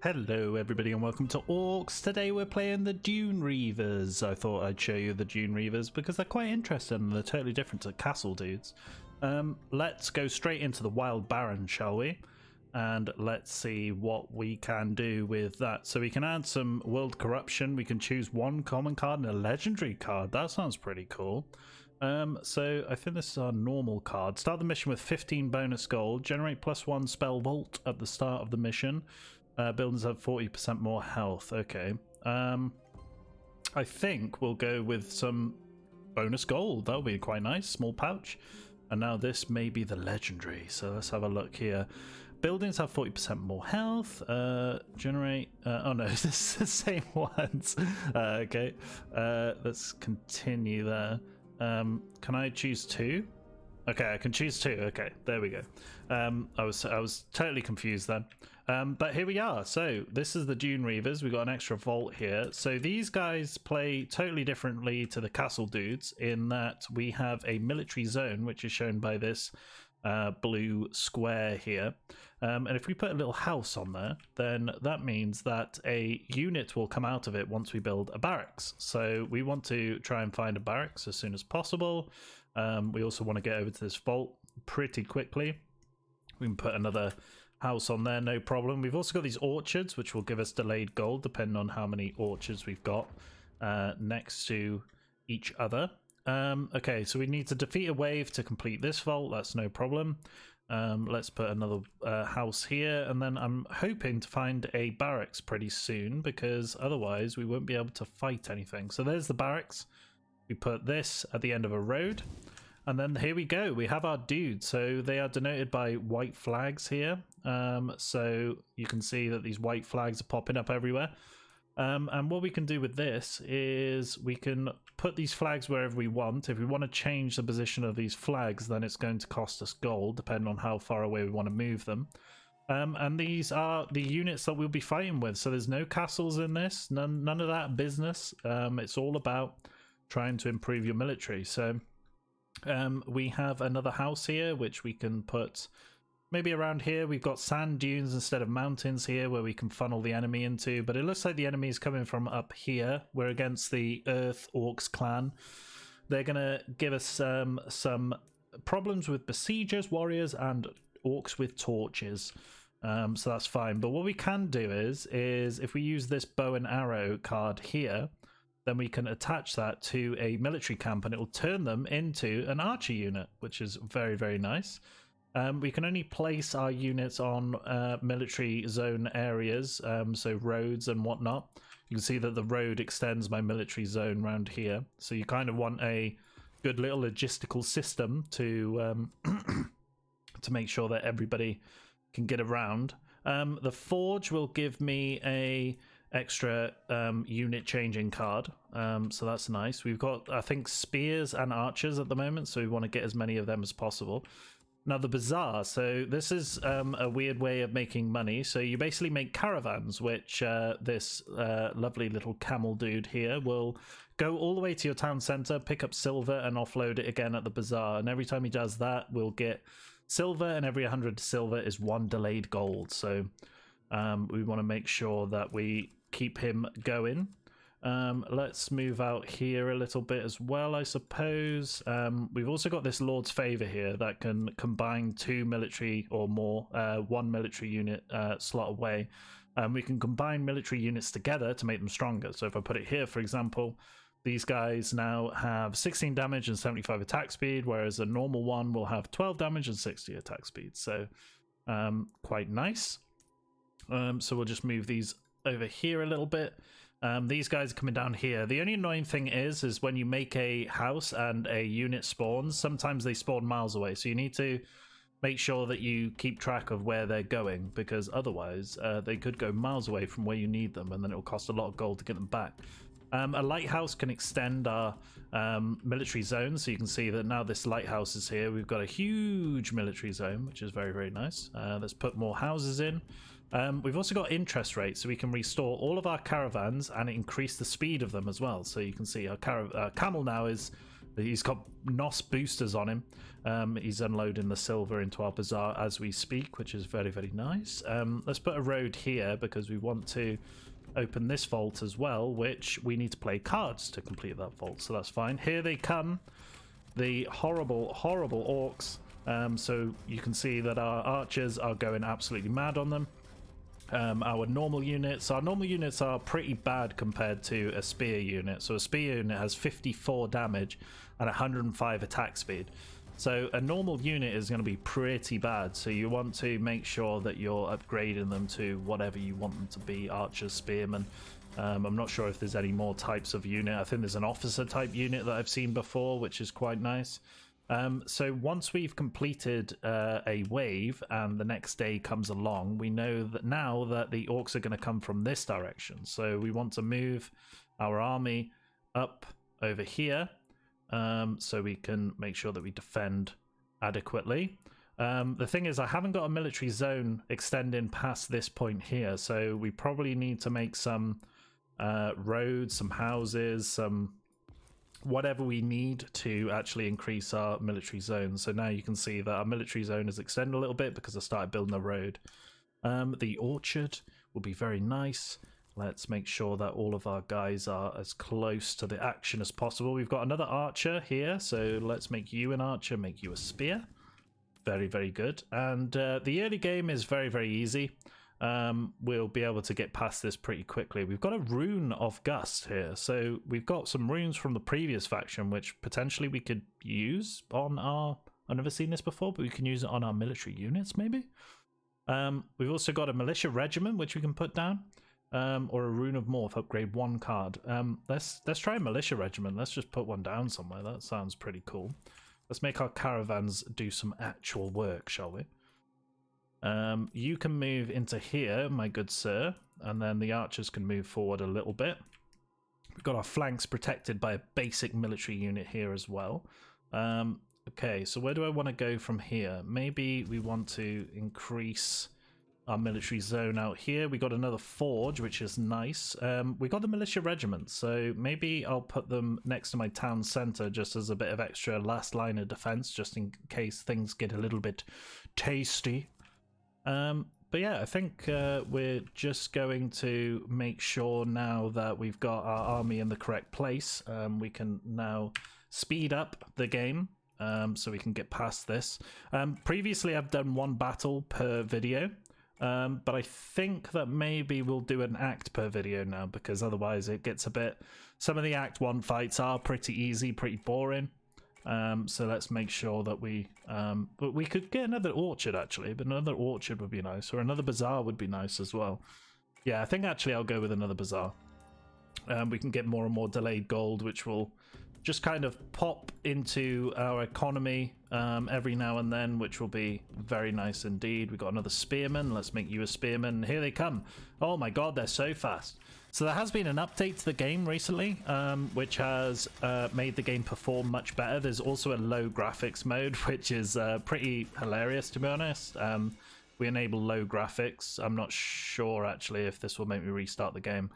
Hello everybody and welcome to ORX. Today we're playing the Dune Reavers. I thought I'd show you the Dune Reavers because they're quite interesting and they're totally different to castle dudes. Let's go straight into the Wild Baron, shall we? And let's see what we can do with that. So we can add some world corruption. We can choose one common card and a legendary card. That sounds pretty cool. So I think this is our normal card. Start the mission with 15 bonus gold. Generate +1 spell vault at the start of the mission. Buildings have 40% more health. Okay. I think we'll go with some bonus gold. That'll be quite nice. Small pouch. And now this may be the legendary. So let's have a look here. Buildings have 40% more health. Generate. Oh no, this is the same ones. Okay. Let's continue there. Can I choose two? Okay, I can choose two. Okay, there we go. I was totally confused then. But here we are. So this is the Dune Reavers. We've got an extra vault here. So these guys play totally differently to the castle dudes in that we have a military zone, which is shown by this blue square here. And if we put a little house on there, then that means that a unit will come out of it once we build a barracks. So we want to try and find a barracks as soon as possible. We also want to get over to this vault pretty quickly. We can put another house on there, no problem. We've also got these orchards, which will give us delayed gold, depending on how many orchards we've got next to each other. Okay, so we need to defeat a wave to complete this vault. That's no problem. Let's put another house here, and then I'm hoping to find a barracks pretty soon, because otherwise we won't be able to fight anything. So there's the barracks. We put this at the end of a road, and then here we go. We have our dudes. So they are denoted by white flags here. So you can see that these white flags are popping up everywhere. And what we can do with this is we can put these flags wherever we want. If we want to change the position of these flags, then it's going to cost us gold, depending on how far away we want to move them. And these are the units that we'll be fighting with. So there's no castles in this, none of that business. It's all about trying to improve your military. So we have another house here, which we can put maybe around here. We've got sand dunes instead of mountains here where we can funnel the enemy into, but it looks like the enemy is coming from up here. We're against the Earth Orcs clan. They're gonna give us some problems with besiegers, warriors, and orcs with torches. So that's fine. But what we can do is if we use this bow and arrow card here, then we can attach that to a military camp and it will turn them into an archer unit, which is very, very nice. We can only place our units on military zone areas, so roads and whatnot. You can see that the road extends my military zone around here. So you kind of want a good little logistical system to to make sure that everybody can get around. The forge will give me a extra unit changing card, so that's nice. We've got, I think, spears and archers at the moment, so we want to get as many of them as possible. Now the bazaar, so this is a weird way of making money. So you basically make caravans, which this lovely little camel dude here will go all the way to your town center, pick up silver and offload it again at the bazaar, and every time he does that we'll get silver, and every 100 silver is 1 delayed gold. So we want to make sure that we keep him going. Let's move out here a little bit as well, I suppose. We've also got this Lord's Favor here that can combine 2 military or more, 1 military unit slot away. We can combine military units together to make them stronger. So if I put it here, for example, these guys now have 16 damage and 75 attack speed, whereas a normal one will have 12 damage and 60 attack speed. So quite nice. So we'll just move these over here a little bit. These guys are coming down here. The only annoying thing is when you make a house and a unit spawns, sometimes they spawn miles away. So you need to make sure that you keep track of where they're going, because otherwise they could go miles away from where you need them, and then it will cost a lot of gold to get them back. A lighthouse can extend our military zone, so you can see that now this lighthouse is here. We've got a huge military zone, which is very, very nice. Let's put more houses in. We've also got interest rates, so we can restore all of our caravans and increase the speed of them as well. So you can see our camel now is He's got NOS boosters on him. He's unloading the silver into our bazaar as we speak, which is very, very nice. Let's put a road here because we want to open this vault as well, which we need to play cards to complete that vault, so that's fine. Here they come, the horrible, horrible orcs. So you can see that our archers are going absolutely mad on them. Our normal units are pretty bad compared to a spear unit. So a spear unit has 54 damage and 105 attack speed. So a normal unit is going to be pretty bad. So you want to make sure that you're upgrading them to whatever you want them to be, archers, spearmen. I'm not sure if there's any more types of unit. I think there's an officer type unit that I've seen before, which is quite nice. So once we've completed a wave and the next day comes along, we know that now that the orcs are going to come from this direction. So we want to move our army up over here, so we can make sure that we defend adequately. The thing is, I haven't got a military zone extending past this point here, so we probably need to make some roads, some houses, some whatever we need to actually increase our military zone. So now you can see that our military zone is extended a little bit because I started building a road. The orchard will be very nice. Let's make sure that all of our guys are as close to the action as possible. We've got another archer here, so let's make you an archer, make you a spear. Very, very good. And the early game is very, very easy. We'll be able to get past this pretty quickly. We've got a rune of gust here, so we've got some runes from the previous faction which potentially we could use on our, I've never seen this before, but we can use it on our military units maybe. We've also got a militia regiment which we can put down, or a rune of morph, upgrade 1 card. Let's try a militia regiment. Let's just put one down somewhere. That sounds pretty cool. Let's make our caravans do some actual work, shall we? You can move into here, my good sir, and then the archers can move forward a little bit. We've got our flanks protected by a basic military unit here as well. Okay, so where do I want to go from here? Maybe we want to increase our military zone out here. We got another forge, which is nice. We got the militia regiment, so maybe I'll put them next to my town center just as a bit of extra last line of defense, just in case things get a little bit tasty. But yeah, I think we're just going to make sure now that we've got our army in the correct place. We can now speed up the game so we can get past this. Previously, I've done 1 battle per video, but I think that maybe we'll do an act per video now, because otherwise it gets a bit... Some of the Act 1 fights are pretty easy, pretty boring. So let's make sure that but we could get another orchard actually, but another orchard would be nice, or another bazaar would be nice as well. Yeah, I think actually I'll go with another bazaar. We can get more and more delayed gold, which will just kind of pop into our economy every now and then, which will be very nice indeed. We got another spearman. Let's make you a spearman. Here they come. Oh my god, they're so fast. So there has been an update to the game recently, which has made the game perform much better. There's also a low graphics mode, which is pretty hilarious, to be honest. We enable low graphics. I'm not sure, actually, if this will make me restart the game.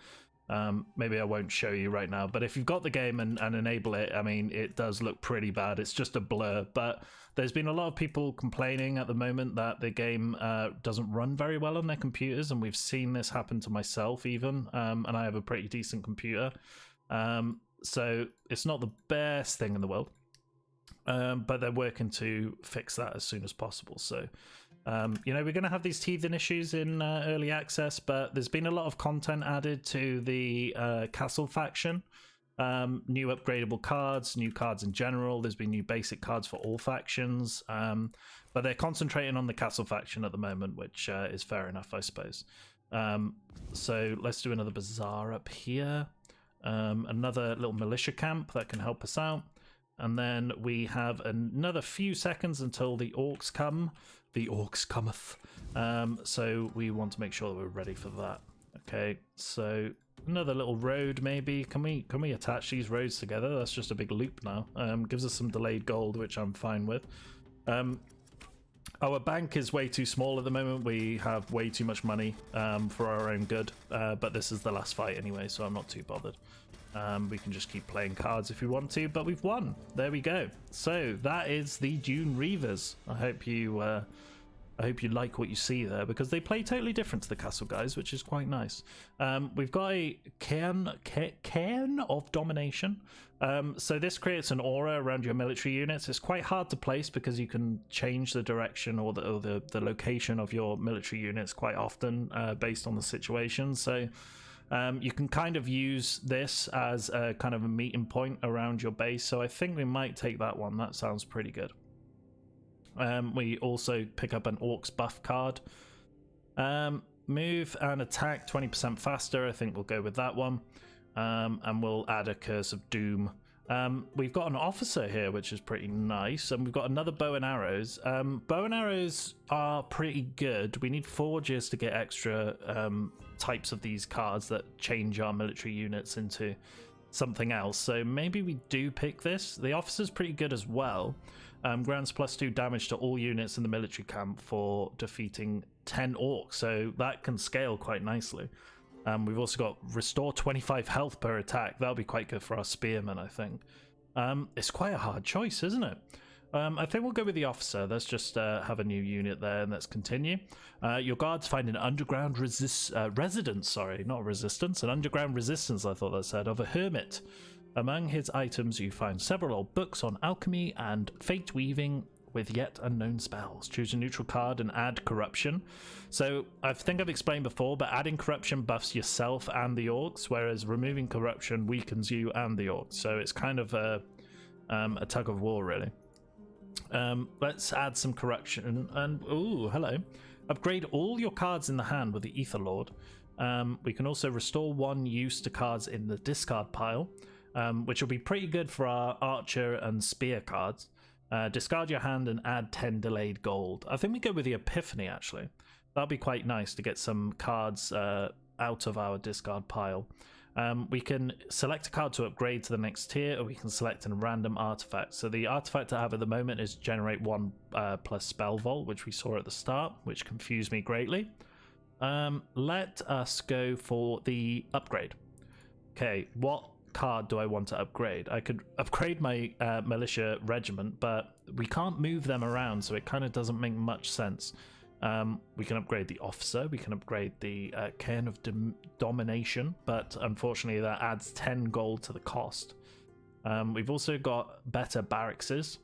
Maybe I won't show you right now, but if you've got the game and enable it, I mean, it does look pretty bad. It's just a blur, but there's been a lot of people complaining at the moment that the game doesn't run very well on their computers, and we've seen this happen to myself even, and I have a pretty decent computer, so it's not the best thing in the world, but they're working to fix that as soon as possible. So you know, we're going to have these teething issues in early access, but there's been a lot of content added to the castle faction. New upgradable cards, new cards in general. There's been new basic cards for all factions, but they're concentrating on the castle faction at the moment, which is fair enough, I suppose. So let's do another bazaar up here. Another little militia camp that can help us out. And then we have another few seconds until the orcs come. The orcs cometh. So we want to make sure that we're ready for that. Okay, so another little road maybe. Can we attach these roads together? That's just a big loop now. Gives us some delayed gold, which I'm fine with. Our bank is way too small at the moment. We have way too much money for our own good. But this is the last fight anyway, so I'm not too bothered. We can just keep playing cards if we want to, but we've won. There we go. So that is the Dune Reavers. I hope you like what you see there, because they play totally different to the castle guys, which is quite nice. We've got a cairn of domination. So this creates an aura around your military units. It's quite hard to place because you can change the direction or the location of your military units quite often based on the situation. So you can kind of use this as a kind of a meeting point around your base. So I think we might take that one. That sounds pretty good. We also pick up an Orcs buff card. Move and attack 20% faster. I think we'll go with that one. And we'll add a Curse of Doom. We've got an officer here, which is pretty nice. And we've got another bow and arrows. Bow and arrows are pretty good. We need forgers to get extra types of these cards that change our military units into something else. So maybe we do pick this. The officer's pretty good as well. Grants +2 damage to all units in the military camp for defeating 10 orcs. So that can scale quite nicely. We've also got restore 25 health per attack. That'll be quite good for our spearmen, I think. It's quite a hard choice, isn't it? I think we'll go with the officer. Let's just have a new unit there, and let's continue. Your guards find an underground residence, sorry, not resistance, an underground resistance, I thought that said, of a hermit. Among his items, you find several old books on alchemy and fate weaving with yet unknown spells. Choose a neutral card and add corruption. So I think I've explained before, but adding corruption buffs yourself and the orcs, whereas removing corruption weakens you and the orcs. So it's kind of a tug of war, really. Let's add some corruption and ooh, hello. Upgrade all your cards in the hand with the Ether Lord. We can also restore 1 use to cards in the discard pile, which will be pretty good for our archer and spear cards. Discard your hand and add 10 delayed gold. I think we go with the Epiphany, actually. That'll be quite nice to get some cards out of our discard pile. We can select a card to upgrade to the next tier, or we can select a random artifact. So the artifact I have at the moment is generate 1 plus spell vault, which we saw at the start, which confused me greatly. Let us go for the upgrade. Okay, what card do I want to upgrade? I could upgrade my militia regiment, but we can't move them around, so it kind of doesn't make much sense. We can upgrade the officer, we can upgrade the cairn of domination, but unfortunately that adds 10 gold to the cost. We've also got better barracks. It's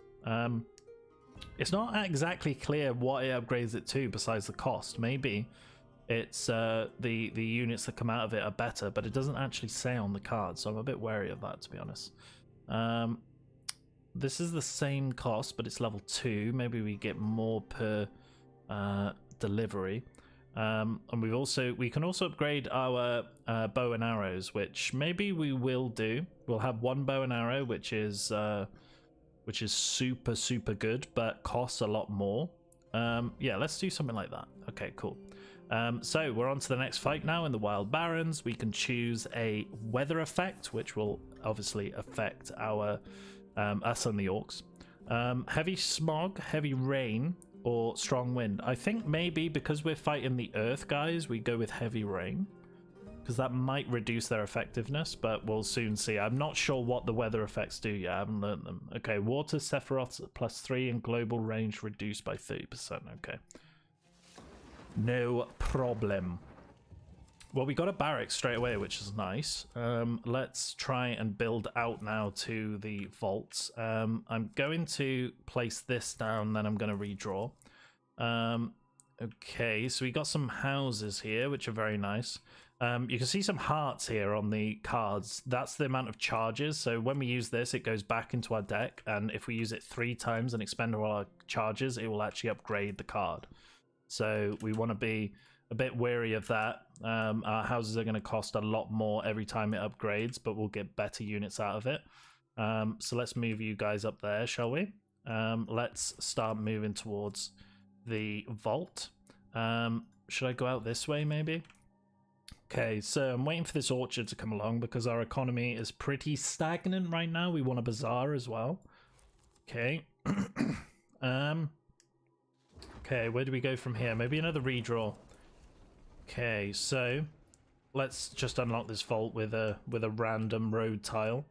not exactly clear what it upgrades it to besides the cost. Maybe it's the units that come out of it are better, but it doesn't actually say on the card, so I'm a bit wary of that, to be honest. This is the same cost, but it's level 2. Maybe we get more per delivery. And we can also upgrade our bow and arrows, which maybe we will do. We'll have 1 bow and arrow, which is super good, but costs a lot more. Yeah, let's do something like that. Okay, cool. So we're on to the next fight now in the Wild Barrens. We can choose a weather effect, which will obviously affect our us and the orcs. Heavy smog, heavy rain, or strong wind. I think maybe because we're fighting the earth guys, we go with heavy rain, because that might reduce their effectiveness, but we'll soon see. I'm not sure what the weather effects do yet. I haven't learned them. Okay, water Sephiroth +3 and global range reduced by 30%. Okay. No problem. Well, we got a barracks straight away, which is nice. Let's try and build out now to the vaults. I'm going to place this down, then I'm going to redraw. Okay, so we got some houses here, which are very nice. You can see some hearts here on the cards. That's the amount of charges. So when we use this, it goes back into our deck. And if we use it 3 times and expend all our charges, it will actually upgrade the card. So we want to be a bit wary of that. Our houses are going to cost a lot more every time it upgrades, but we'll get better units out of it. So let's move you guys up there, shall we? Let's start moving towards the vault. Should I go out this way, maybe? Okay, so I'm waiting for this orchard to come along because our economy is pretty stagnant right now. We want a bazaar as well. Okay. Okay, where do we go from here? Maybe another redraw. Okay, so let's just unlock this vault with a random road tile.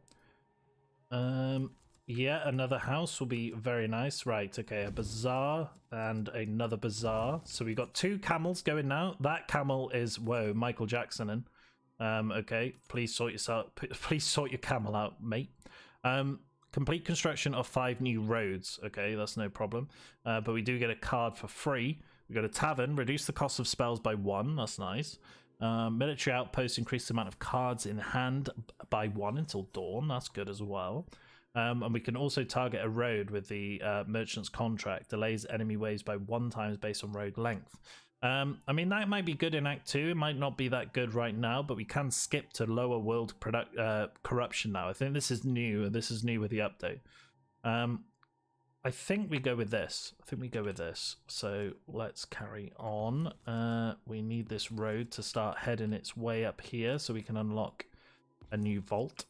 Yeah, another house will be very nice. Right, okay, a bazaar and another bazaar. So we got 2 camels going now. That camel is, whoa, Michael Jackson in. Okay, please sort your camel out, mate. Complete construction of 5 new roads. Okay, that's no problem. But we do get a card for free. We got a tavern, reduce the cost of spells by 1. That's nice. Military outpost, increase the amount of cards in hand by 1 until dawn. That's good as well. And we can also target a road with the merchant's contract. Delays enemy waves by 1 times based on road length. I mean, that might be good in Act 2. It might not be that good right now, but we can skip to lower world corruption now. I think this is new. This is new with the update. I think we go with this. So let's carry on. We need this road to start heading its way up here so we can unlock a new vault.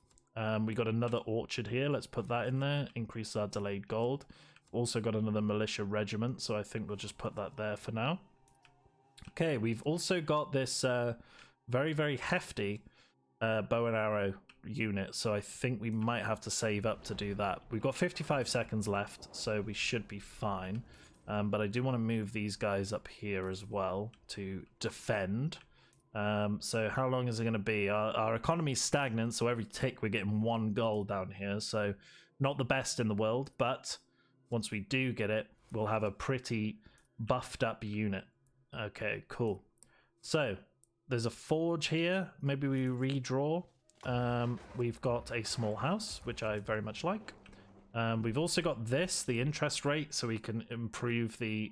We got another orchard here. Let's put that in there. Increase our delayed gold. Also got another militia regiment, so I think we'll just put that there for now. Okay, we've also got this very, very hefty bow and arrow unit, so I think we might have to save up to do that. We've got 55 seconds left, so we should be fine. But I do want to move these guys up here as well to defend. So how long is it going to be? Our economy's stagnant, so every tick we're getting 1 gold down here, so not the best in the world, but once we do get it, we'll have a pretty buffed up unit. Okay, cool. So there's a forge here. Maybe we redraw. We've got a small house, which I very much like. We've also got this, the interest rate, so we can improve the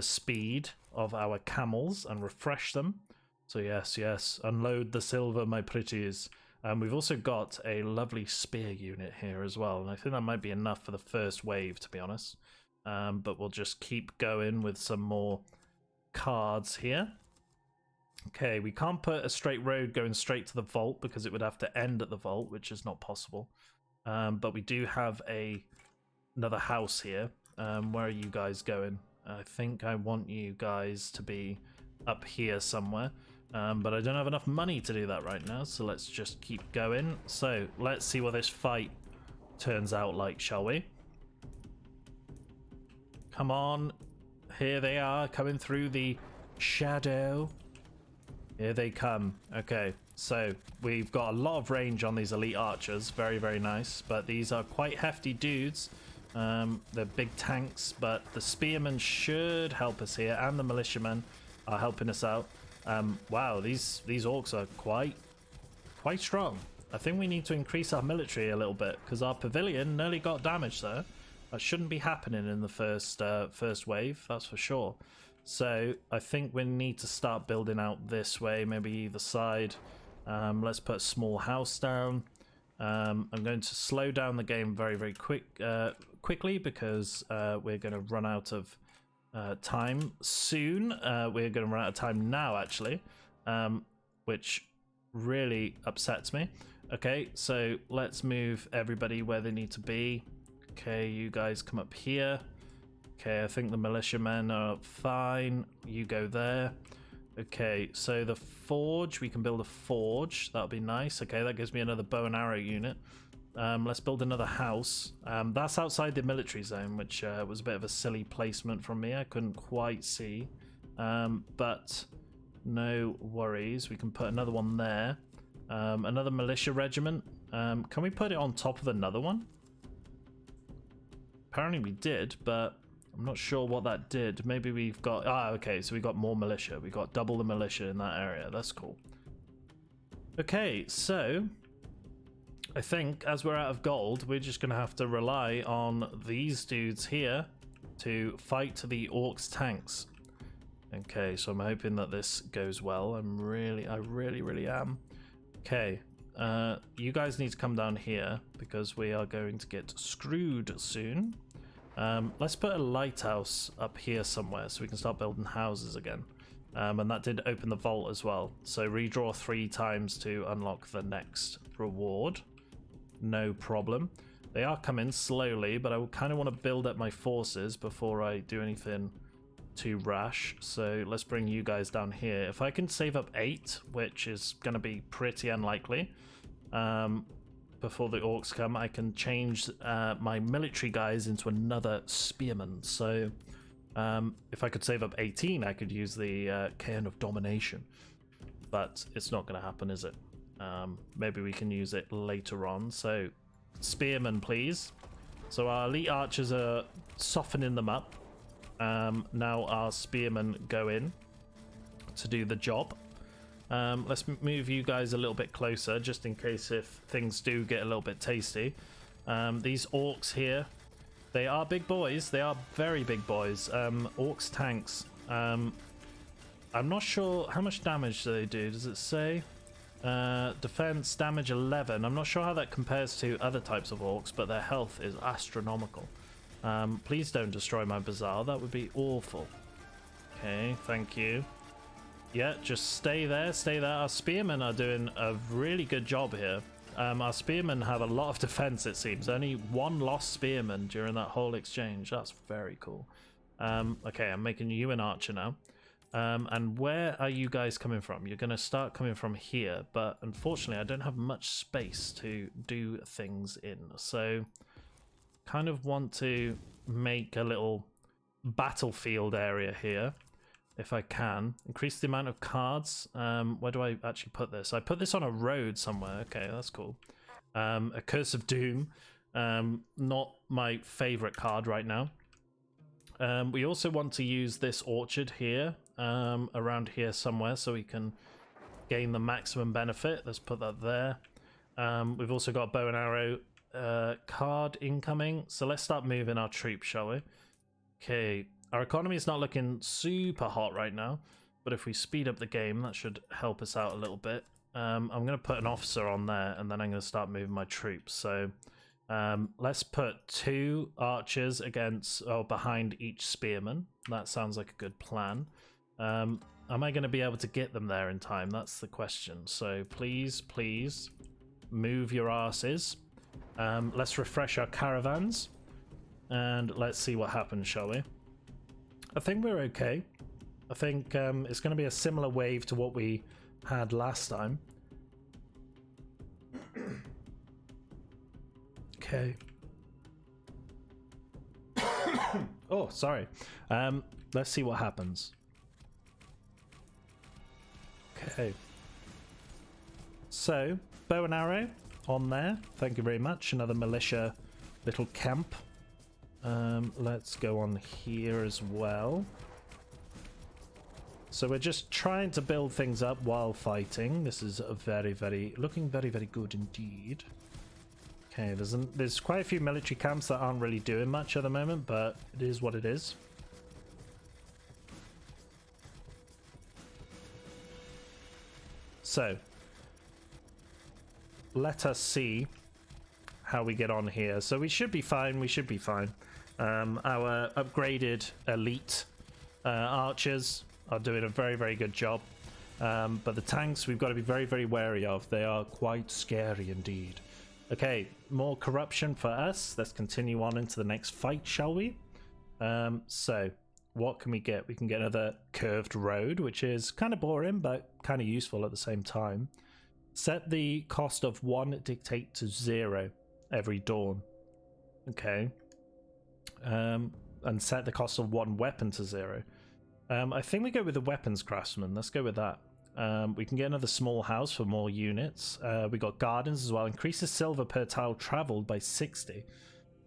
speed of our camels and refresh them. So yes, unload the silver, my pretties. We've also got a lovely spear unit here as well, and I think that might be enough for the first wave, to be honest. But we'll just keep going with some more cards here. Okay, we can't put a straight road going straight to the vault because it would have to end at the vault, which is not possible. But we do have another house here. Where are you guys going? I think I want you guys to be up here somewhere. But I don't have enough money to do that right now, so let's just keep going. So let's see what this fight turns out like, shall we? Come on. Here they are, coming through the shadow. Here they come. Okay, so we've got a lot of range on these elite archers. Very, very nice. But these are quite hefty dudes. They're big tanks, but the spearmen should help us here, and the militiamen are helping us out. Wow, these orcs are quite strong. I think we need to increase our military a little bit, because our pavilion nearly got damaged there. That shouldn't be happening in the first wave, that's for sure. So I think we need to start building out this way, maybe either side. Let's put a small house down. I'm going to slow down the game very, very quickly because we're going to run out of time soon. We're going to run out of time now, actually, which really upsets me. Okay, so let's move everybody where they need to be. Okay, you guys come up here. Okay, I think the militiamen are fine. You go there. Okay, so the forge, we can build a forge. That'll be nice. Okay, that gives me another bow and arrow unit. Let's build another house. That's outside the military zone, which was a bit of a silly placement from me. I couldn't quite see. But no worries. We can put another one there. Another militia regiment. Can we put it on top of another one? Apparently we did, but I'm not sure what that did. Maybe we've got... okay, so we got more militia. We got double the militia in that area. That's cool. Okay, so I think as we're out of gold, we're just going to have to rely on these dudes here to fight the orcs tanks. Okay, so I'm hoping that this goes well. I really am. Okay, you guys need to come down here because we are going to get screwed soon. Let's put a lighthouse up here somewhere so we can start building houses again. And that did open the vault as well. So redraw 3 times to unlock the next reward. No problem. They are coming slowly, but I kind of want to build up my forces before I do anything too rash, so let's bring you guys down here. If I can save up 8, which is going to be pretty unlikely, before the orcs come, I can change my military guys into another spearman. So if I could save up 18, I could use the Cairn of Domination, but it's not going to happen, is it? Maybe we can use it later on. So spearmen, please. So our elite archers are softening them up. Now our spearmen go in to do the job. Let's move you guys a little bit closer, just in case if things do get a little bit tasty. These orcs here, they are big boys. They are very big boys. Orcs tanks. I'm not sure how much damage do they do. Does it say? Defense damage 11. I'm not sure how that compares to other types of orcs, but their health is astronomical. Please don't destroy my bazaar. That would be awful. Okay, thank you. Yeah, just stay there, stay there. Our spearmen are doing a really good job here. Our spearmen have a lot of defense, it seems. Only one lost spearman during that whole exchange. That's very cool. Okay, I'm making you an archer now. And where are you guys coming from? You're going to start coming from here, but unfortunately I don't have much space to do things in. So kind of want to make a little battlefield area here. If I can increase the amount of cards. Where do I actually put this? I put this on a road somewhere. Okay, that's cool. A Curse of Doom, not my favorite card right now. We also want to use this orchard here, around here somewhere, so we can gain the maximum benefit. Let's put that there. We've also got bow and arrow card incoming, so let's start moving our troops, shall we? Okay. Our economy is not looking super hot right now, but if we speed up the game, that should help us out a little bit. I'm going to put an officer on there, and then I'm going to start moving my troops. So let's put 2 archers behind each spearman. That sounds like a good plan. Am I going to be able to get them there in time? That's the question. So please move your asses. Let's refresh our caravans, and let's see what happens, shall we? I think we're okay. I think it's going to be a similar wave to what we had last time. Okay. Oh, sorry. Let's see what happens. Okay. So, bow and arrow on there. Thank you very much. Another militia little camp. Let's go on here as well. So we're just trying to build things up while fighting. This is looking very good indeed. Okay, there's quite a few military camps that aren't really doing much at the moment, but it is what it is. So let us see how we get on here. So we should be fine. Our upgraded elite archers are doing a very good job, but the tanks we've got to be very wary of. They are quite scary indeed. Okay, more corruption for us. Let's continue on into the next fight, shall we? So what can we get? We can get another curved road, which is kind of boring but kind of useful at the same time. Set the cost of 1 dictate to 0 every dawn. Okay. And set the cost of 1 weapon to 0. I think we go with the weapons craftsman. Let's go with that. We can get another small house for more units. We got gardens as well. Increases silver per tile traveled by 60.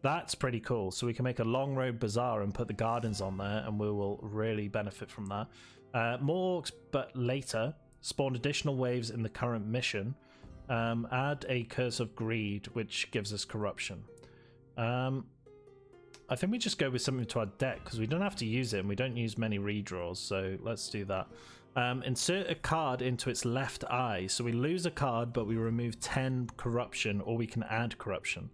That's pretty cool. So we can make a long road bazaar and put the gardens on there, and we will really benefit from that. More orcs, but later. Spawn additional waves in the current mission. Add a Curse of Greed, which gives us corruption. I think we just go with something to our deck because we don't have to use it and we don't use many redraws, so let's do that. Insert a card into its left eye, so we lose a card but we remove 10 corruption, or we can add corruption.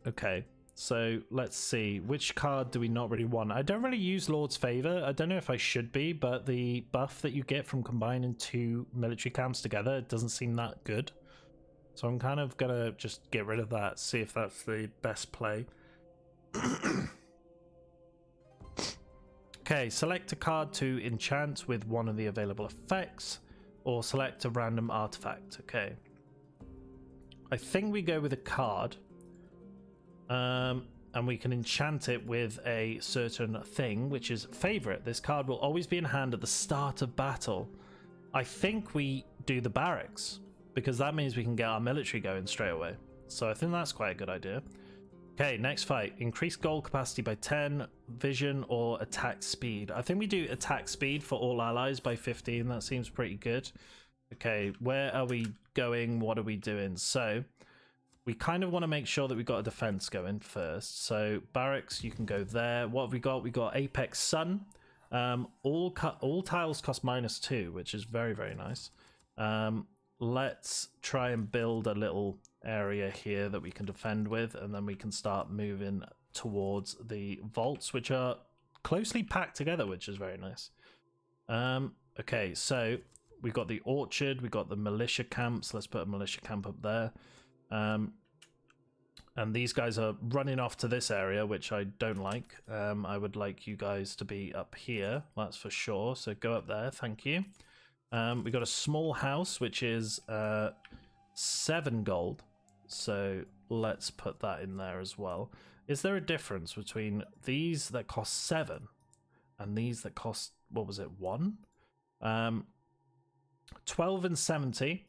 Okay, so let's see, which card do we not really want? I don't really use Lord's Favor. I don't know if I should be, but the buff that you get from combining 2 military camps together, it doesn't seem that good. So I'm kind of gonna just get rid of that, see if that's the best play. Okay, select a card to enchant with one of the available effects, or select a random artifact. Okay. I think we go with a card. And we can enchant it with a certain thing, which is favorite. This card will always be in hand at the start of battle. I think we do the barracks, because that means we can get our military going straight away. So I think that's quite a good idea. Okay, next fight. Increase goal capacity by 10, vision or attack speed. I think we do attack speed for all allies by 15. That seems pretty good. Okay, where are we going? What are we doing? So we kind of want to make sure that we've got a defense going first. So barracks, you can go there. What have we got? We got Apex Sun. All tiles cost -2, which is very, very nice. Let's try and build a little area here that we can defend with, and then we can start moving towards the vaults, which are closely packed together, which is very nice. Okay, so we've got the orchard, we've got the militia camps. Let's put a militia camp up there. And these guys are running off to this area, which I don't like. I would like you guys to be up here, that's for sure. So go up there, thank you. We got a small house, which is 7 gold. So let's put that in there as well. Is there a difference between these that cost 7 and these that cost, what was it, 1? 12 and 70.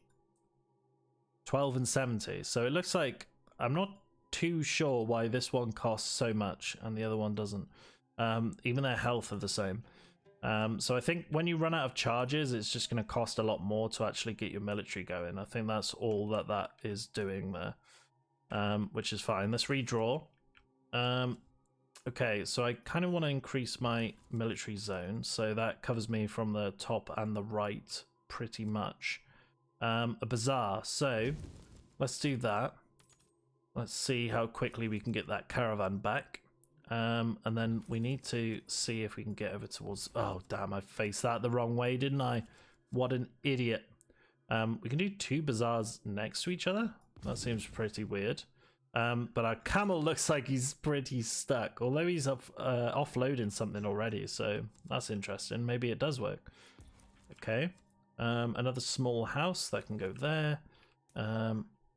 12 and 70. So it looks like, I'm not too sure why this one costs so much and the other one doesn't. Even their health are the same. So I think when you run out of charges, it's just going to cost a lot more to actually get your military going. I think that's all that that is doing there, which is fine. Let's redraw. Okay, so I kind of want to increase my military zone, so that covers me from the top and the right pretty much. A bazaar, so let's do that. Let's see how quickly we can get that caravan back. And then we need to see if we can get over towards... Oh, damn, I faced that the wrong way, didn't I? What an idiot. We can do 2 bazaars next to each other. That seems pretty weird. But our camel looks like he's pretty stuck, although he's offloading something already, so that's interesting. Maybe it does work. Okay. Another small house that can go there.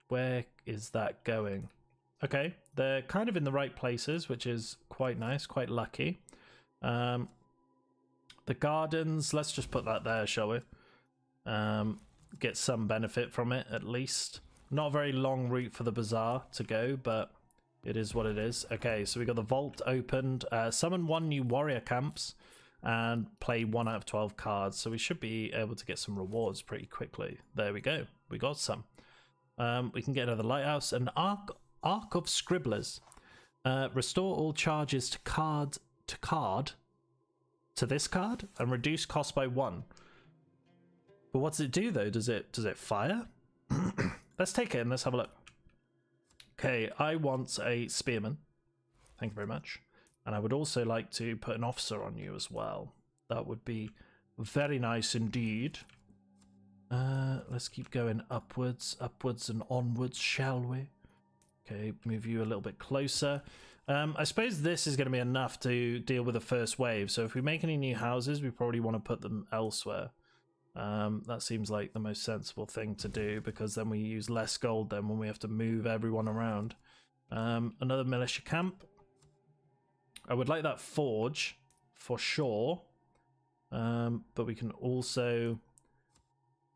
Where is that going? Okay, they're kind of in the right places, which is quite nice, quite lucky. The gardens, let's just put that there, shall we? Get some benefit from it, at least. Not a very long route for the bazaar to go, but it is what it is. Okay, so we got the vault opened. Summon 1 new warrior camps and play 1 out of 12 cards. So we should be able to get some rewards pretty quickly. There we go. We got some. We can get another lighthouse. An arc of scribblers. Restore all charges to this card and reduce cost by 1. But what does it do though? Does it fire? Let's take it and let's have a look. Okay, I want a spearman. Thank you very much. And I would also like to put an officer on you as well. That would be very nice indeed. Let's keep going upwards and onwards, shall we? Okay, move you a little bit closer. I suppose this is going to be enough to deal with the first wave. So if we make any new houses, we probably want to put them elsewhere. That seems like the most sensible thing to do, because then we use less gold then when we have to move everyone around. Another militia camp. I would like that forge for sure. But we can also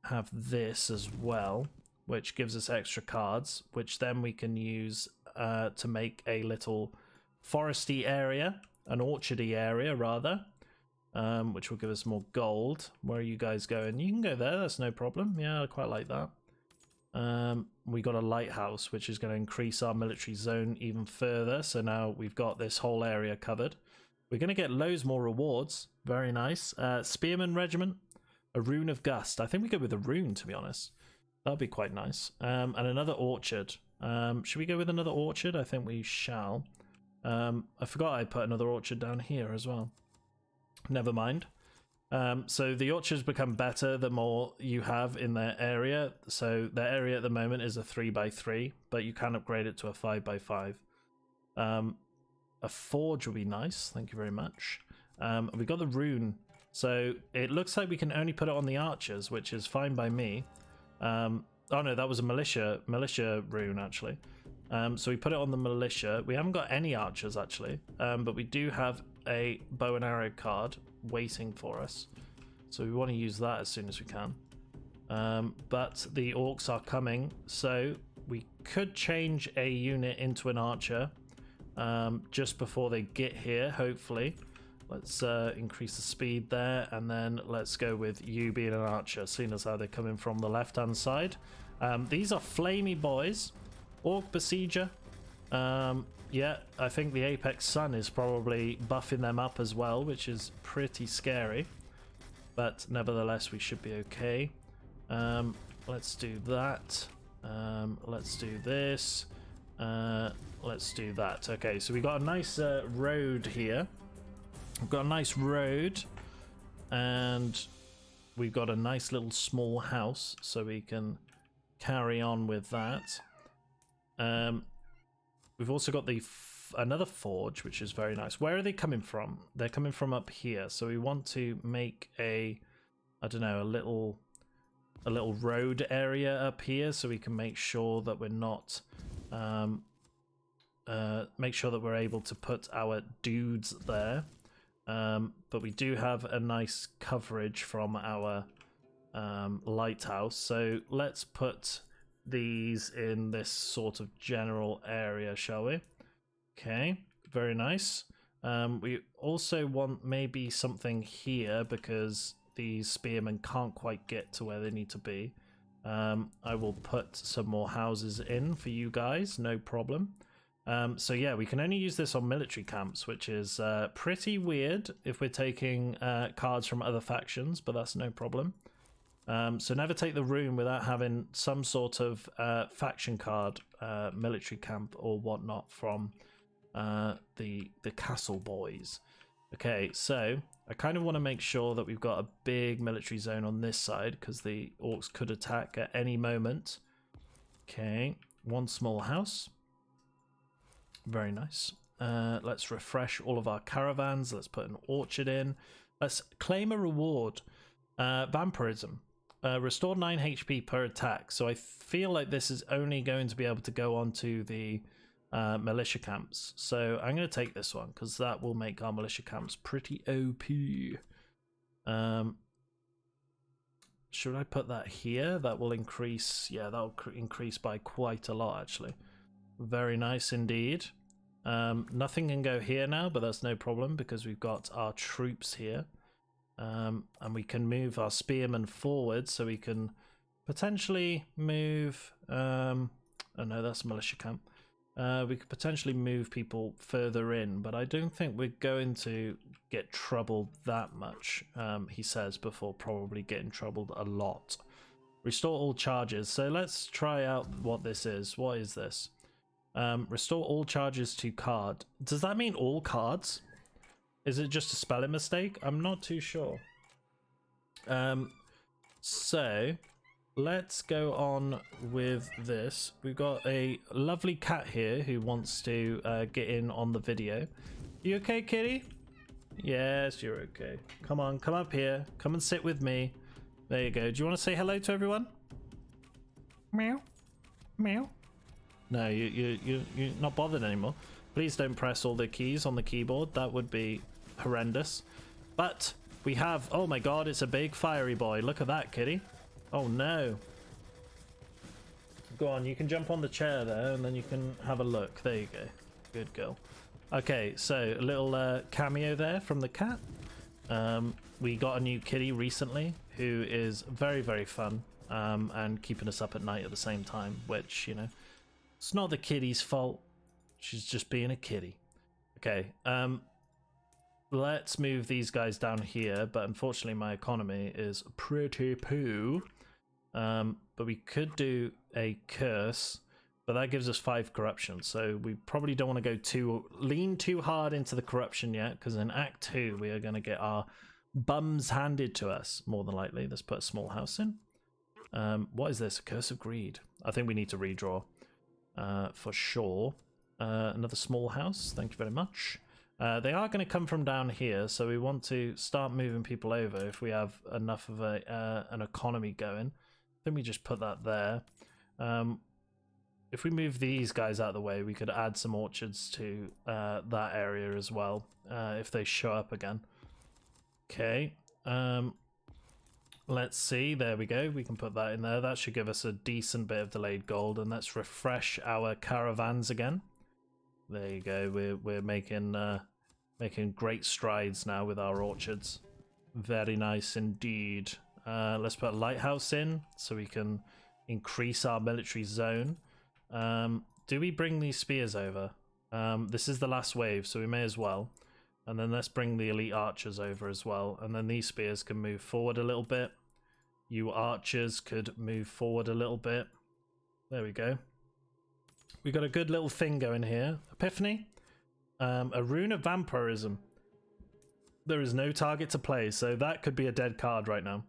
have this as well, which gives us extra cards, which then we can use to make a little foresty area, an orchardy area rather, which will give us more gold. Where are you guys going? You can go there, that's no problem. Yeah, I quite like that. We got a lighthouse, which is going to increase our military zone even further, so now we've got this whole area covered. We're going to get loads more rewards. Very nice. Spearman Regiment, a Rune of Gust. I think we go with a rune, to be honest. That'd be quite nice. And another orchard. Should we go with another orchard? I think we shall. I forgot I put another orchard down here as well. Never mind. So the orchards become better the more you have in their area. So their area at the moment is a 3x3, but you can upgrade it to a 5x5. A forge would be nice. Thank you very much. We got the rune, so it looks like we can only put it on the archers, which is fine by me. Oh no, that was a militia rune actually. So we put it on the militia. We haven't got any archers actually, but we do have a bow and arrow card waiting for us, so we want to use that as soon as we can. But the orcs are coming, so we could change a unit into an archer just before they get here, hopefully. Let's increase the speed there, and then let's go with you being an archer, seeing as how they're coming from the left-hand side. These are flamey boys. Orc Besieger. Yeah, I think the Apex Sun is probably buffing them up as well, which is pretty scary. But nevertheless, we should be okay. Let's do that. Let's do this. Let's do that. Okay, so we got a nice road here. We've got a nice road, and we've got a nice little small house, so we can carry on with that. We've also got the another forge, which is very nice. Where are they coming from? They're coming from up here, so we want to make a, I don't know, a little road area up here, so we can make sure that we're not make sure that we're able to put our dudes there. But we do have a nice coverage from our lighthouse, so let's put these in this sort of general area, shall we? Okay, very nice. We also want maybe something here because these spearmen can't quite get to where they need to be. I will put some more houses in for you guys, no problem. So yeah, we can only use this on military camps, which is pretty weird if we're taking cards from other factions, but that's no problem. So never take the rune without having some sort of faction card, military camp or whatnot from the castle boys. Okay, so I kind of want to make sure that we've got a big military zone on this side because the orcs could attack at any moment. Okay, one small house. Very nice. Let's refresh all of our caravans. Let's put an orchard in. Let's claim a reward. Vampirism. Restore 9 HP per attack. So I feel like this is only going to be able to go onto the militia camps. So I'm going to take this one because that will make our militia camps pretty OP. Should I put that here? That will increase. Yeah, that will increase by quite a lot actually. Very nice indeed. Nothing can go here now, but that's no problem because we've got our troops here. And we can move our spearmen forward, so we can potentially move oh no, that's militia camp. We could potentially move people further in, but I don't think we're going to get troubled that much, he says, before probably getting troubled a lot. Restore all charges. So let's try out what this is. What is this? Restore all charges to card. Does that mean all cards? Is it just a spelling mistake? I'm not too sure. So let's go on with this. We've got a lovely cat here who wants to get in on the video. You okay, kitty? Yes, you're okay. Come on, come up here. Come and sit with me. There you go. Do you want to say hello to everyone? Meow. Meow. No, you're not bothered anymore. Please don't press all the keys on the keyboard. That would be horrendous. But we have, oh my god, it's a big fiery boy. Look at that, kitty. Oh no. Go on, you can jump on the chair there and then you can have a look. There you go. Good girl. Okay, so a little cameo there from the cat. We got a new kitty recently who is very, very fun and keeping us up at night at the same time, which, you know, it's not the kitty's fault. She's just being a kitty. Okay, let's move these guys down here, but unfortunately my economy is pretty poo. But we could do a curse, but that gives us 5 corruption, so we probably don't want to go lean too hard into the corruption yet, because in Act 2 we are going to get our bums handed to us, more than likely. Let's put a small house in. What is this? A Curse of Greed. I think we need to redraw for sure. Another small house, thank you very much. They are going to come from down here, so we want to start moving people over if we have enough of an economy going. I think we just put that there. If we move these guys out of the way, we could add some orchards to that area as well, if they show up again. Okay, let's see, there we go, we can put that in there. That should give us a decent bit of delayed gold, and let's refresh our caravans again. There you go, we're making great strides now with our orchards. Very nice indeed. Let's put a lighthouse in so we can increase our military zone. Do we bring these spears over? This is the last wave, so we may as well. And then let's bring the elite archers over as well. And then these spears can move forward a little bit. You archers could move forward a little bit. There we go. We got a good little thing going here. Epiphany. A rune of vampirism. There is no target to play, so that could be a dead card right now.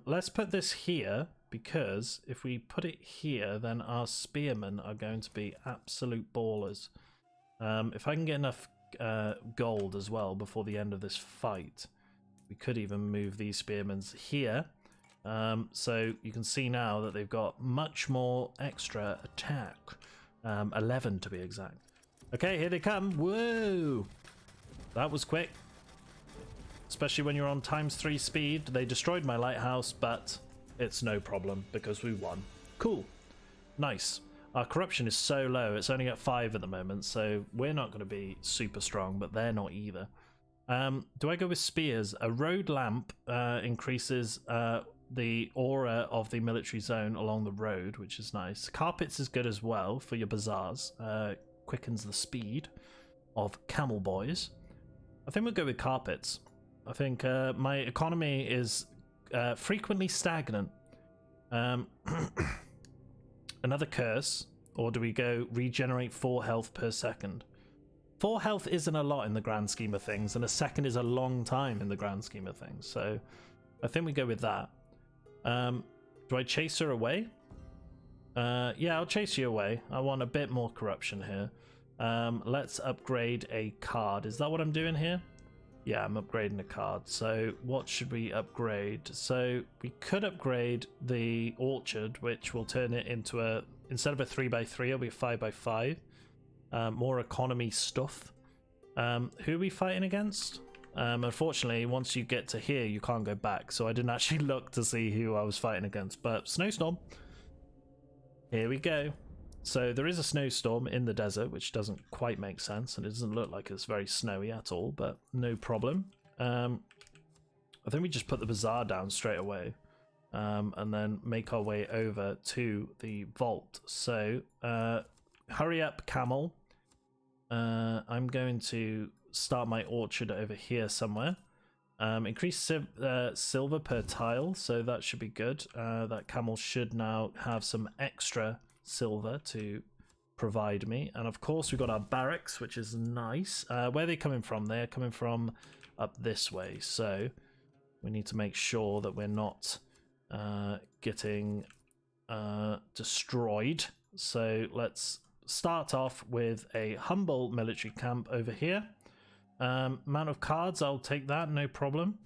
Let's put this here, because if we put it here, then our spearmen are going to be absolute ballers. If I can get enough gold as well before the end of this fight, we could even move these spearmen here. So you can see now that they've got much more extra attack. 11 to be exact. Okay, here they come. Whoa! That was quick. Especially when you're on ×3 speed. They destroyed my lighthouse, but it's no problem because we won. Cool. Nice. Our corruption is so low. It's only at 5 at the moment, so we're not going to be super strong, but they're not either. Do I go with spears? A road lamp increases the aura of the military zone along the road, which is nice. Carpets is good as well for your bazaars. Quickens the speed of camel boys. I think we'll go with carpets. I think my economy is frequently stagnant. Another curse, or do we go regenerate 4 health per second? 4 health isn't a lot in the grand scheme of things, and a second is a long time in the grand scheme of things, so I think we go with that. Do I chase her away? Yeah, I'll chase you away. I want a bit more corruption here. Let's upgrade a card. Is that what I'm doing here? Yeah, I'm upgrading a card. So what should we upgrade? So we could upgrade the orchard, which will turn it into a, instead of a 3x3, it'll be a 5x5. More economy stuff. Who are we fighting against? Unfortunately, once you get to here, you can't go back. So I didn't actually look to see who I was fighting against. But snowstorm. Here we go. So there is a snowstorm in the desert, which doesn't quite make sense, and it doesn't look like it's very snowy at all, but no problem. I think we just put the bazaar down straight away, and then make our way over to the vault. So hurry up, camel. I'm going to start my orchard over here somewhere. Increase silver per tile, so that should be good. That camel should now have some extra silver to provide me, and of course we've got our barracks, which is nice. Where are they coming from? They're coming from up this way, so we need to make sure that we're not getting destroyed. So let's start off with a humble military camp over here. Amount of cards, I'll take that, no problem.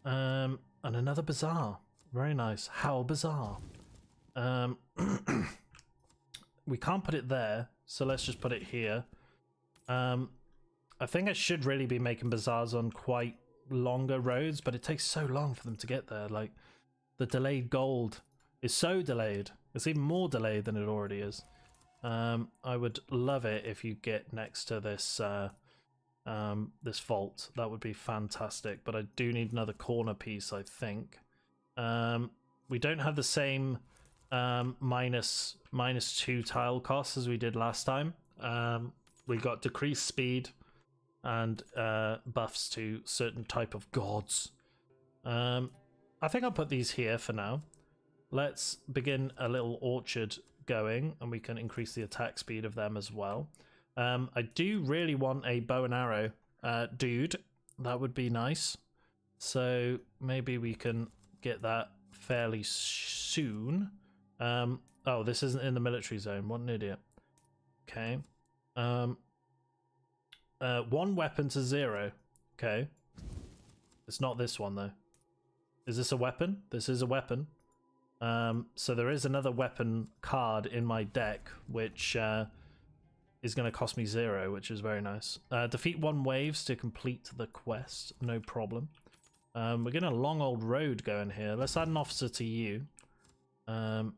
And another bazaar, very nice. How bizarre. We can't put it there, so let's just put it here. I think I should really be making bazaars on quite longer roads, but it takes so long for them to get there. Like, the delayed gold is so delayed. It's even more delayed than it already is. I would love it if you get next to this this vault. That would be fantastic, but I do need another corner piece, I think. We don't have the same minus 2 tile costs as we did last time. We got decreased speed and buffs to certain type of gods. I think I'll put these here for now. Let's begin a little orchard going, and we can increase the attack speed of them as well. I do really want a bow and arrow dude. That would be nice. So maybe we can get that fairly soon. Oh, this isn't in the military zone. What an idiot. Okay. 1 weapon to 0. Okay. It's not this one though. Is this a weapon? This is a weapon. So there is another weapon card in my deck, which is going to cost me 0, which is very nice. Defeat 1 waves to complete the quest. No problem. We're getting a long old road going here. Let's add an officer to you. And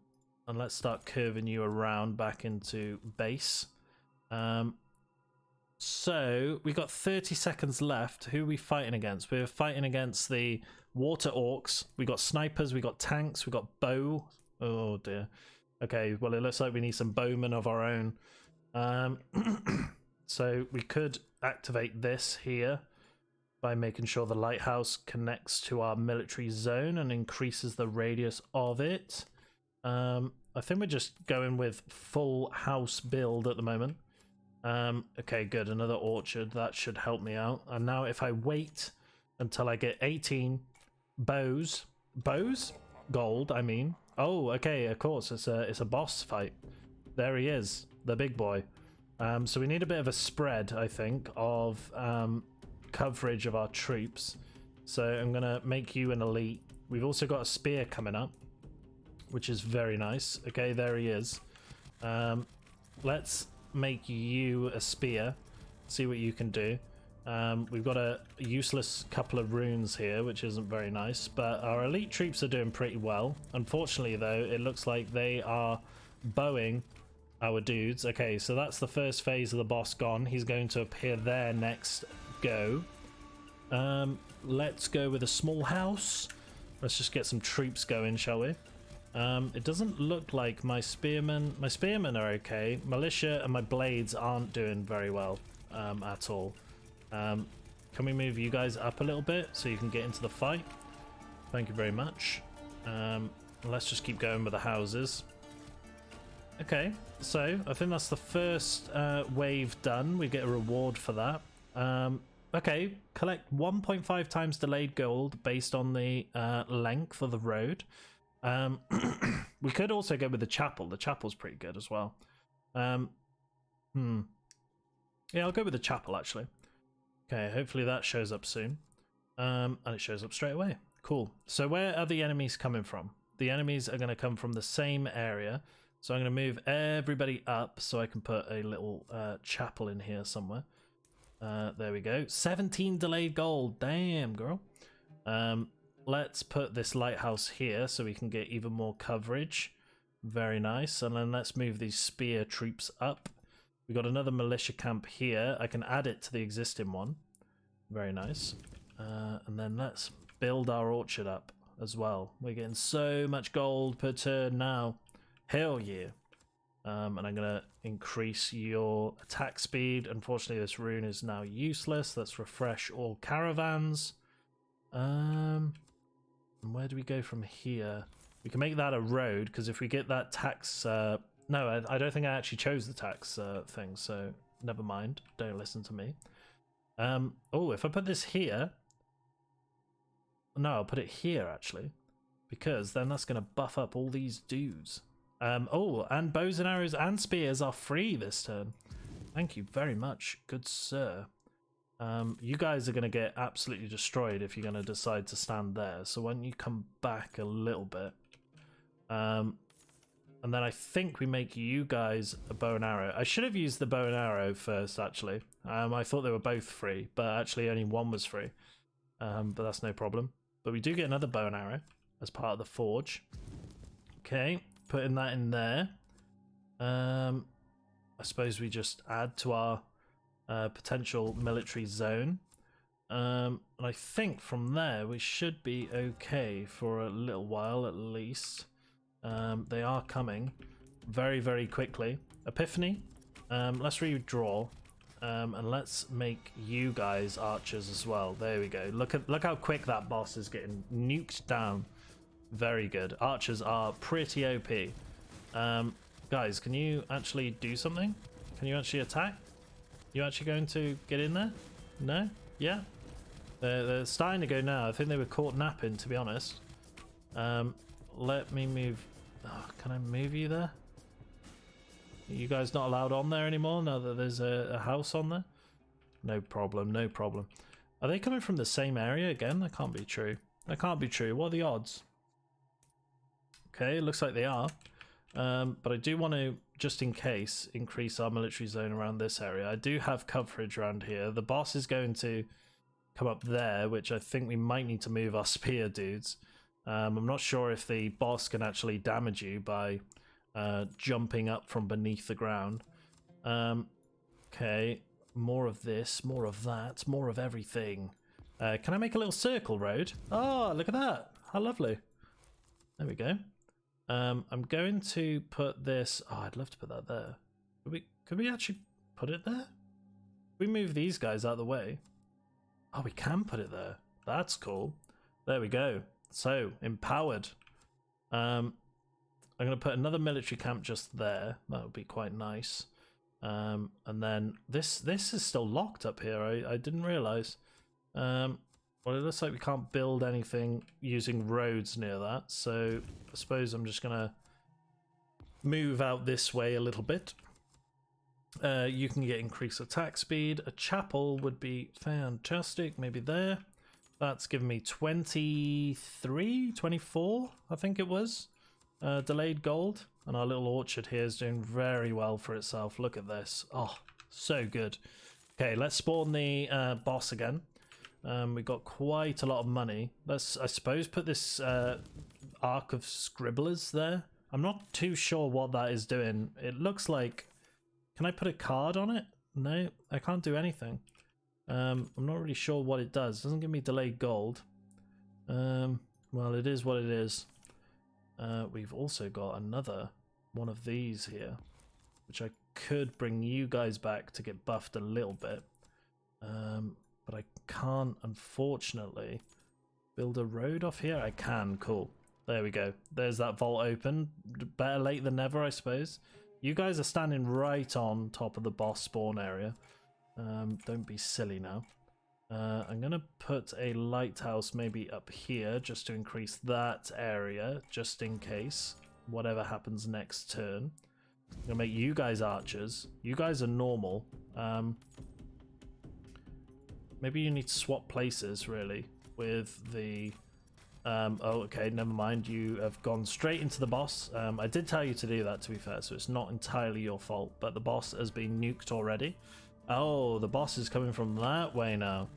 let's start curving you around back into base. So we got 30 seconds left. Who are we fighting against? We're fighting against the water orcs. We got snipers, we got tanks, we got bow. Oh dear. Okay, well it looks like we need some bowmen of our own. So we could activate this here by making sure the lighthouse connects to our military zone and increases the radius of it. I think we're just going with full house build at the moment. Okay, good. Another orchard. That should help me out. And now if I wait until I get 18 bows, gold, I mean. Oh, okay, of course. It's a boss fight. There he is, the big boy. So we need a bit of a spread, I think, of coverage of our troops. So I'm going to make you an elite. We've also got a spear coming up, which is very nice. Okay, there he is. Let's make you a spear, see what you can do. We've got a useless couple of runes here, which isn't very nice, but our elite troops are doing pretty well. Unfortunately, though, it looks like they are bowing our dudes. Okay, so that's the first phase of the boss gone. He's going to appear there next go. Let's go with a small house. Let's just get some troops going, shall we? It doesn't look like my spearmen are okay. Militia and my blades aren't doing very well at all. Can we move you guys up a little bit so you can get into the fight? Thank you very much. Let's just keep going with the houses. Okay, so I think that's the first wave done. We get a reward for that. Okay, collect 1.5 times delayed gold based on the length of the road. We could also go with the chapel. The chapel's pretty good as well. Yeah, I'll go with the chapel actually. Okay, hopefully that shows up soon. And it shows up straight away. Cool. So where are the enemies coming from? The enemies are going to come from the same area. So I'm going to move everybody up so I can put a little chapel in here somewhere. There we go. 17 delayed gold. Damn, girl. Let's put this lighthouse here so we can get even more coverage. Very nice. And then let's move these spear troops up. We got another militia camp here. I can add it to the existing one. Very nice. And then let's build our orchard up as well. We're getting so much gold per turn now. Hell yeah. And I'm going to increase your attack speed. Unfortunately, this rune is now useless. Let's refresh all caravans. And where do we go from here? We can make that a road, because if we get that tax... no, I don't think I actually chose the tax thing, so never mind. Don't listen to me. Oh, if I put this here... No, I'll put it here, actually. Because then that's going to buff up all these dudes. Oh, and bows and arrows and spears are free this turn. Thank you very much, good sir. You guys are going to get absolutely destroyed if you're going to decide to stand there. So why don't you come back a little bit? And then I think we make you guys a bow and arrow. I should have used the bow and arrow first, actually. I thought they were both free, but actually only one was free. But that's no problem. But we do get another bow and arrow as part of the forge. Okay, putting that in there. I suppose we just add to our potential military zone. And I think from there we should be okay for a little while at least. They are coming very, very quickly. Epiphany. Let's redraw. And let's make you guys archers as well. There we go. Look how quick that boss is getting nuked down. Very good. Archers are pretty OP. Guys, can you actually do something? Can you actually attack? You actually going to get in there? No? Yeah? They're starting to go now. I think they were caught napping, to be honest. Let me move... Oh, can I move you there? Are you guys not allowed on there anymore now that there's a house on there? No problem, no problem. Are they coming from the same area again? That can't be true. That can't be true. What are the odds? Okay, it looks like they are. But I do want to, just in case, increase our military zone around this area. I do have coverage around here. The boss is going to come up there, which I think we might need to move our spear dudes. I'm not sure if the boss can actually damage you by jumping up from beneath the ground. Okay, more of this, more of that, more of everything. Can I make a little circle road? Oh, look at that. How lovely. There we go. I'm going to put this... Oh, I'd love to put that there. Could we actually put it there? We move these guys out of the way. Oh, we can put it there. That's cool. There we go. So, empowered. I'm going to put another military camp just there. That would be quite nice. And then this is still locked up here. I didn't realize. Well, it looks like we can't build anything using roads near that, so I suppose I'm just gonna move out this way a little bit. You can get increased attack speed. A chapel would be fantastic, maybe there. That's given me 23, 24, I think it was. Delayed gold, and our little orchard here is doing very well for itself. Look at this. Oh, so good. Okay, let's spawn the boss again. We've got quite a lot of money. Let's, I suppose, put this Arc of Scribblers there. I'm not too sure what that is doing. It looks like... Can I put a card on it? No, I can't do anything. I'm not really sure what it does. It doesn't give me delayed gold. Well, it is what it is. We've also got another one of these here, which I could bring you guys back to get buffed a little bit. But I can't, unfortunately, build a road off here. I can, cool. There we go. There's that vault open. Better late than never, I suppose. You guys are standing right on top of the boss spawn area. Don't be silly now. I'm going to put a lighthouse maybe up here just to increase that area, just in case. Whatever happens next turn. I'm going to make you guys archers. You guys are normal. Maybe you need to swap places, really, with the... oh, okay, never mind. You have gone straight into the boss. I did tell you to do that, to be fair, so it's not entirely your fault, but the boss has been nuked already. Oh, the boss is coming from that way now.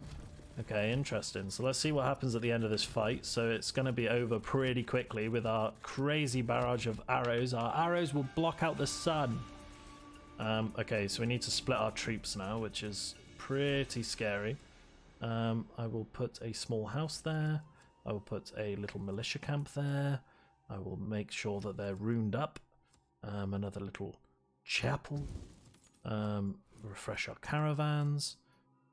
Okay, interesting. So let's see what happens at the end of this fight. So it's going to be over pretty quickly with our crazy barrage of arrows. Our arrows will block out the sun. Okay, so we need to split our troops now, which is pretty scary. I will put a small house there. I will put a little militia camp there. I will make sure that they're ruined up. Another little chapel. Refresh our caravans.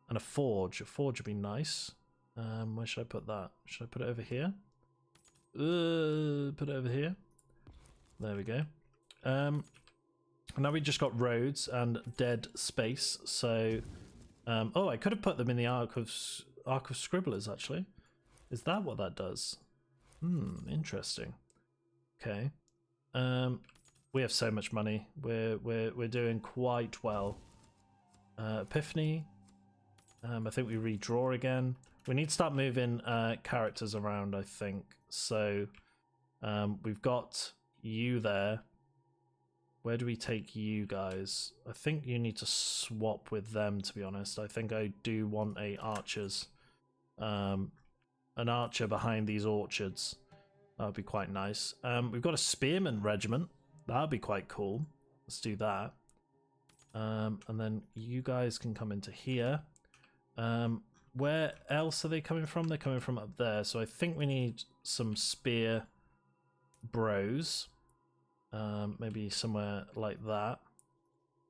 And a forge. A forge would be nice. Where should I put that? Should I put it over here? Put it over here. There we go. Now we just got roads and dead space. So... oh, I could have put them in the Arc of Scribblers, actually. Is that what that does? Interesting. Okay. We have so much money. We're doing quite well. Epiphany. I think we redraw again. We need to start moving characters around, I think. So we've got you there. Where do we take you guys? I think you need to swap with them, to be honest. I think I do want an archer behind these orchards. That would be quite nice. We've got a spearman regiment. That would be quite cool. Let's do that. And then you guys can come into here. Where else are they coming from? They're coming from up there. So I think we need some spear bros. Maybe somewhere like that.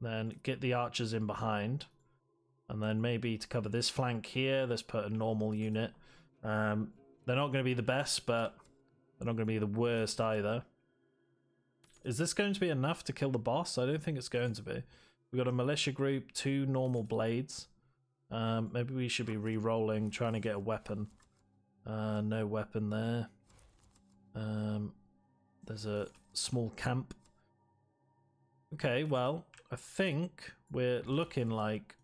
Then get the archers in behind. And then maybe to cover this flank here, let's put a normal unit. They're not going to be the best, but they're not going to be the worst either. Is this going to be enough to kill the boss? I don't think it's going to be. We've got a militia group, 2 normal blades. Maybe we should be re-rolling, trying to get a weapon. No weapon there. There's a small camp. Okay, well, I think we're looking like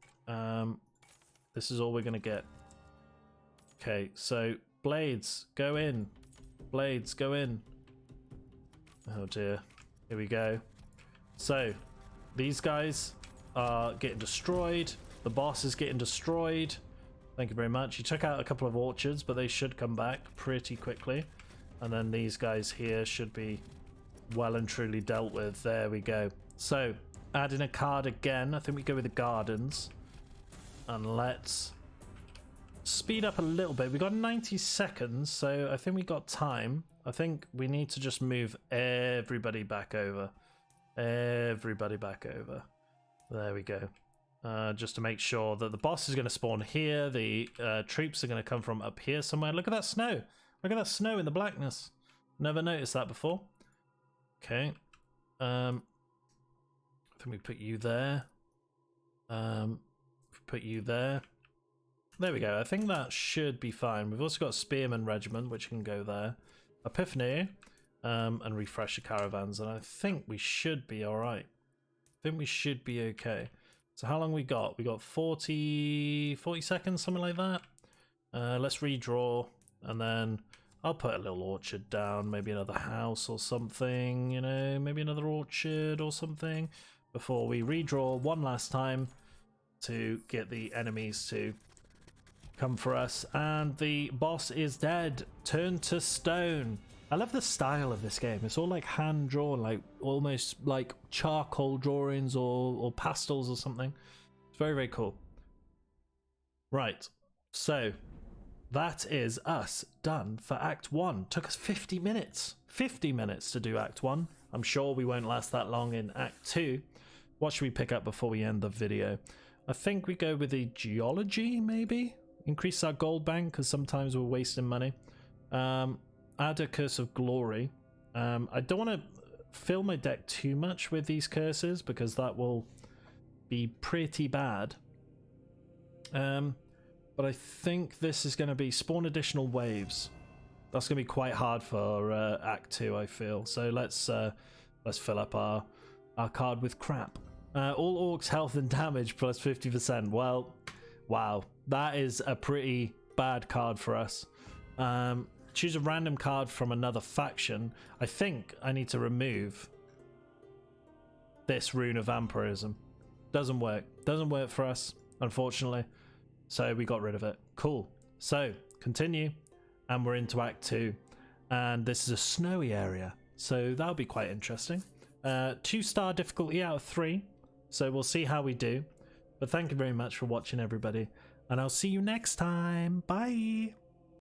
This is all we're gonna get. Okay, so blades, go in. Blades, go in. Oh dear. Here we go. So, these guys are getting destroyed. The boss is getting destroyed. Thank you very much. He took out a couple of orchards, but they should come back pretty quickly. And then these guys here should be well and truly dealt with. There we go. So, adding a card again. I think we go with the gardens. And let's speed up a little bit. We got 90 seconds, so I think we got time. I think we need to just move everybody back over. Everybody back over. There we go. Just to make sure that the boss is going to spawn here. The troops are going to come from up here somewhere. Look at that snow. Look at that snow in the blackness. Never noticed that before. Okay. I think we put you there. Put you there. There we go. I think that should be fine. We've also got a Spearman Regiment, which can go there. Epiphany, and refresh the caravans. And I think we should be all right. I think we should be okay. So how long we got? We got 40 seconds, something like that. Let's redraw, and then I'll put a little orchard down, maybe another house or something, you know, maybe another orchard or something, before we redraw one last time to get the enemies to come for us. And the boss is dead. Turn to stone. I love the style of this game. It's all like hand drawn, like almost like charcoal drawings or pastels or something. It's very, very cool. Right, so that is us done for Act 1. Took us 50 minutes. 50 minutes to do Act 1. I'm sure we won't last that long in Act 2. What should we pick up before we end the video? I think we go with the geology, maybe? Increase our gold bank, because sometimes we're wasting money. Add a curse of glory. I don't want to fill my deck too much with these curses, because that will be pretty bad. But I think this is going to be spawn additional waves. That's going to be quite hard for Act 2, I feel. So let's fill up our card with crap. All orcs health and damage plus 50%. Well, wow, that is a pretty bad card for us. Choose a random card from another faction. I think I need to remove this Rune of Vampirism. Doesn't work. Doesn't work for us, unfortunately. So we got rid of it. Cool. So continue, and we're into Act 2. And this is a snowy area, so that'll be quite interesting. 2-star difficulty out of 3. So we'll see how we do. But thank you very much for watching, everybody. And I'll see you next time. Bye.